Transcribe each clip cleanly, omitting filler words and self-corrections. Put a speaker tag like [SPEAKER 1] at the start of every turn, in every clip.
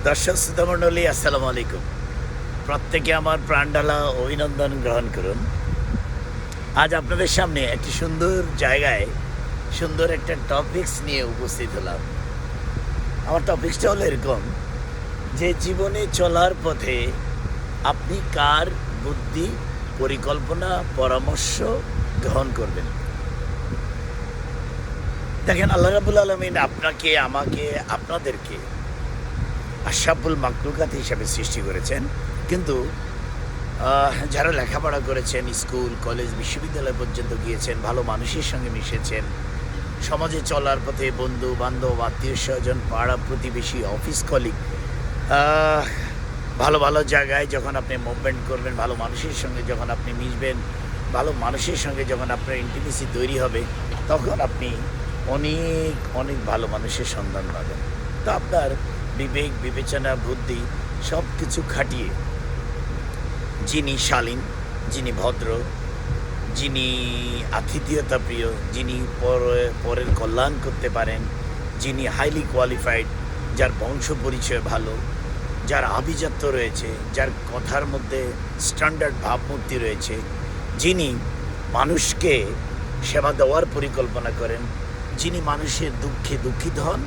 [SPEAKER 1] দর্শক শ্রোতামণ্ডলী, আসসালামু আলাইকুম। প্রত্যেকে আমার প্রাণঢালা অভিনন্দন গ্রহণ করুন। আজ আপনাদের সামনে একটি সুন্দর জায়গায় সুন্দর একটা টপিকস নিয়ে উপস্থিত হলাম। আমার টপিকসটা হলো এরকম যে জীবনে চলার পথে আপনি কার বুদ্ধি, পরিকল্পনা, পরামর্শ গ্রহণ করবেন। দেখেন, আল্লাহ রাব্বুল আলামিন আপনাকে, আমাকে, আপনাদেরকে আশরাফুল মাখলুকাত হিসাবে সৃষ্টি করেছেন। কিন্তু যারা লেখাপড়া করেছেন, স্কুল, কলেজ, বিশ্ববিদ্যালয় পর্যন্ত গিয়েছেন, ভালো মানুষের সঙ্গে মিশেছেন, সমাজে চলার পথে বন্ধু বান্ধব, আত্মীয় স্বজন, পাড়া প্রতিবেশী, অফিস কলিগ, ভালো ভালো জায়গায় যখন আপনি মুভমেন্ট করবেন, ভালো মানুষের সঙ্গে যখন আপনি মিশবেন, ভালো মানুষের সঙ্গে যখন আপনার ইন্টিমেসি তৈরি হবে, তখন আপনি অনেক অনেক ভালো মানুষের সন্ধান পাবেন। তো আপনার বিবেক, বিবেচনা, বুদ্ধি সব কিছু খাটিয়ে যিনি শালীন, যিনি ভদ্র, যিনি আতিথেয়তা প্রিয়, যিনি পরের কল্যাণ করতে পারেন, যিনি হাইলি কোয়ালিফাইড, যার বংশ পরিচয় ভালো, যার আভিজাত্য রয়েছে, যার কথার মধ্যে স্ট্যান্ডার্ড ভাবমূর্তি রয়েছে, যিনি মানুষকে সেবা দেওয়ার পরিকল্পনা করেন, যিনি মানুষের দুঃখে দুঃখিত হন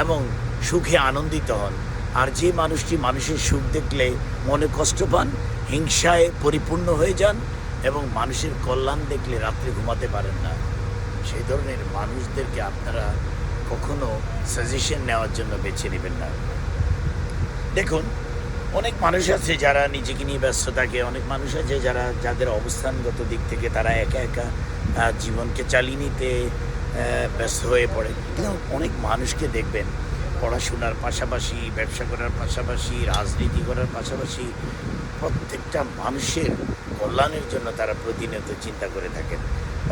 [SPEAKER 1] এবং সুখে আনন্দিত হন। আর যে মানুষটি মানুষের সুখ দেখলে মনে কষ্ট পান, হিংসায় পরিপূর্ণ হয়ে যান এবং মানুষের কল্যাণ দেখলে রাত্রে ঘুমাতে পারেন না, সেই ধরনের মানুষদেরকে আপনারা কখনো সাজেশন নেওয়ার জন্য বেছে নেবেন না। দেখুন, অনেক মানুষ আছে যারা নিজেকে নিয়ে ব্যস্ত থাকে, অনেক মানুষ আছে যাদের অবস্থানগত দিক থেকে তারা একা একা জীবনকে চালিয়ে নিতে ব্যস্ত হয়ে পড়ে। কিন্তু অনেক মানুষকে দেখবেন পড়াশোনার পাশাপাশি, ব্যবসা করার পাশাপাশি, রাজনীতি করার পাশাপাশি প্রত্যেকটা মানুষের কল্যাণের জন্য তারা প্রতিনিয়ত চিন্তা করে থাকেন।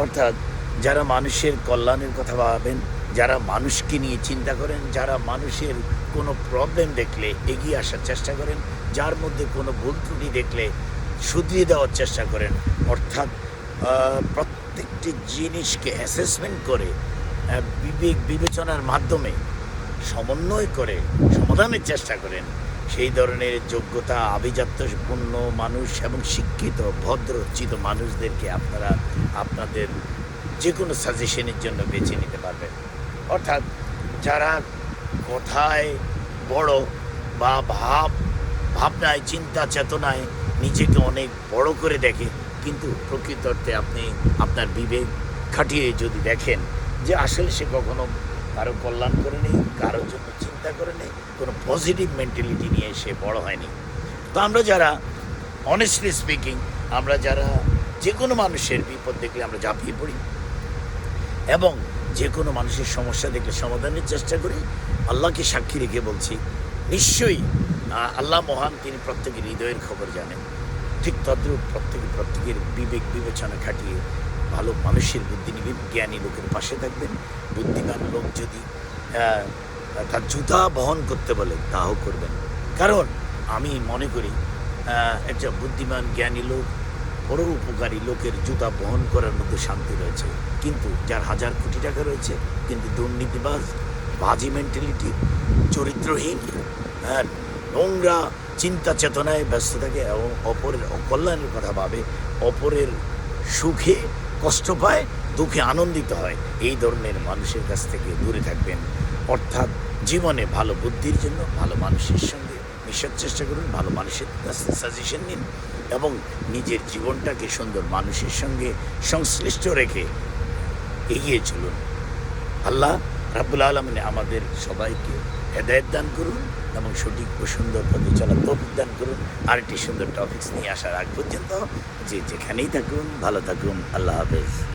[SPEAKER 1] অর্থাৎ যারা মানুষের কল্যাণের কথা ভাবেন, যারা মানুষকে নিয়ে চিন্তা করেন, যারা মানুষের কোনো প্রবলেম দেখলে এগিয়ে আসার চেষ্টা করেন, যার মধ্যে কোনো ভুল ত্রুটি দেখলে শুধরিয়ে দেওয়ার চেষ্টা করেন, অর্থাৎ প্রত্যেকটি জিনিসকে অ্যাসেসমেন্ট করে বিবেক বিবেচনার মাধ্যমে সমন্বয় করে সমাধানের চেষ্টা করেন, সেই ধরনের যোগ্যতা, আভিজাত্যপূর্ণ মানুষ এবং শিক্ষিত ভদ্রচিত মানুষদেরকে আপনারা আপনাদের যে কোনো সাজেশনের জন্য বেছে নিতে পারবেন। অর্থাৎ যারা কথায় বড় বা ভাবনায়, চিন্তা চেতনায় নিজেকে অনেক বড় করে দেখে, কিন্তু প্রকৃত অর্থে আপনি আপনার বিবেক খাটিয়ে যদি দেখেন যে আসলে সে কখনো কারো কল্যাণ করে নেই, কারোর জন্য চিন্তা করে নেই, কোনো পজিটিভ মেন্টালিটি নিয়ে সে বড় হয়নি। তো আমরা যারা অনেস্টলি স্পিকিং, আমরা যারা যে কোনো মানুষের বিপদ দেখলে আমরা ঝাঁপিয়ে পড়ি এবং যে কোনো মানুষের সমস্যা দেখলে সমাধানের চেষ্টা করি, আল্লাহকে সাক্ষী রেখে বলছি, নিশ্চয়ই আল্লাহ মহান, তিনি প্রত্যেকের হৃদয়ের খবর জানেন। ঠিক তদ্রূপ প্রত্যেকের বিবেক বিবেচনা খাটিয়ে ভালো মানুষের বুদ্ধি নিবেন, জ্ঞানী লোকের পাশে থাকবেন। বুদ্ধিমান লোক যদি তার জুতা বহন করতে বলে তাও করবেন, কারণ আমি মনে করি একটা বুদ্ধিমান জ্ঞানী লোক, বড় উপকারী লোকের জুতা বহন করার মধ্যে শান্তি রয়েছে। কিন্তু যার হাজার কোটি টাকা রয়েছে কিন্তু দুর্নীতিবাজ, বাজি মেন্টালিটি, চরিত্রহীন, নোংরা চিন্তা চেতনায় ব্যস্ত থাকে এবং অপরের অকল্যাণের কথা ভাবে, অপরের সুখে কষ্ট পায়, দুঃখে আনন্দিত হয়, এই ধরনের মানুষের কাছ থেকে দূরে থাকবেন। অর্থাৎ জীবনে ভালো বুদ্ধির জন্য ভালো মানুষের সঙ্গে মিশার চেষ্টা করুন, ভালো মানুষের কাছ থেকে সাজেশন নিন এবং নিজের জীবনটাকে সুন্দর মানুষের সঙ্গে সংশ্লিষ্ট রেখে এগিয়ে চলুন। আল্লাহ রাব্বুল আলামিন আমাদের সবাইকে হেদায়েত দান করুন এবং সঠিক ও সুন্দর পথে চলার তৌফিক দান করুন। আরেকটি সুন্দর টপিকস নিয়ে আসার আগ পর্যন্ত যে যেখানেই থাকুন ভালো থাকুন। আল্লাহ হাফেজ।